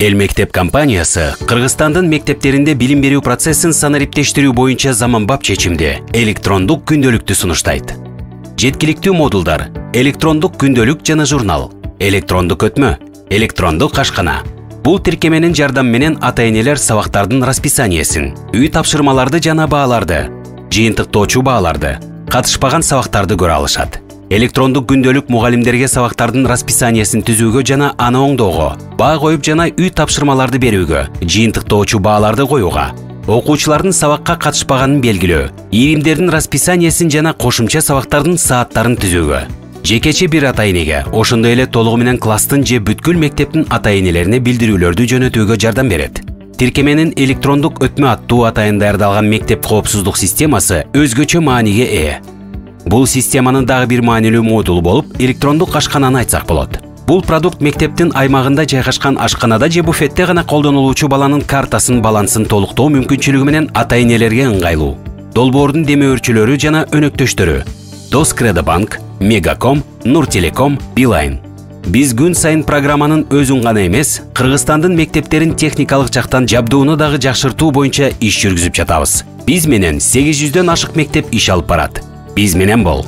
Элмектеп компаниясы Кыргызстандын мектептеринде билим берүү процессин санариптештирүү боюнча заманбап чечимди электрондук күндөлүктү сунуштайт. Жеткиликтүү модулдар: электрондук күндөлүк жана журнал, электрондук өтмө, электрондук ашкана. Бул тиркеменин жардамы менен ата-энелер сабактардын расписаниесин, үй тапшырмаларды жана бааларды, жыйынтыктоочу бааларды, катышпаган сабактарды көрө алышат. Электрондук күндөлүк мугалимдерге сабактардын расписаниесин түзүүгө жана аны оңдоого, баа коюп жана үй тапшырмаларды берүүгө, жыйынтыктоочу бааларды коюуга, окуучулардын сабакка катышпаганын белгилөө, иримдердин расписаниесин жана кошумча сабактардын сааттарын түзүүгө. Жекече бир ата-энеге, ошондой эле толугу менен класстын же бүткүл мектептин ата-энелерине билдирүүлөрдү жөнөтүүгө жардам берет. Тиркеменин электрондук өтмө аттуу атайын даярдалган мектеп коопсуздук системасы өзгөчө мааниге ээ. Бул системанын дагы бир маанилүү модулу болуп, электрондук ашкананы айтсак болот. Бул продукт мектептин аймагында жайгашкан ашканада же буфетте гана колдонулуучу баланын картасын, балансын толуктоо мүмкүнчүлүгү менен ата-энелерге ыңгайлуу. Долбоордун демөөрчүлөрү жана өнөктөштөрү: Доскредобанк, Мегаком, Нуртелеком, Билайн. Биз күн сайын программанын өзүн гана эмес, Кыргызстандын мектептерин техникалык жактан жабдууну дагы жакшыртуу боюнча иш жүргүзүп жатабыз. Биз менен 800дөн ашык мектеп иш алып барат. Биз менен бол.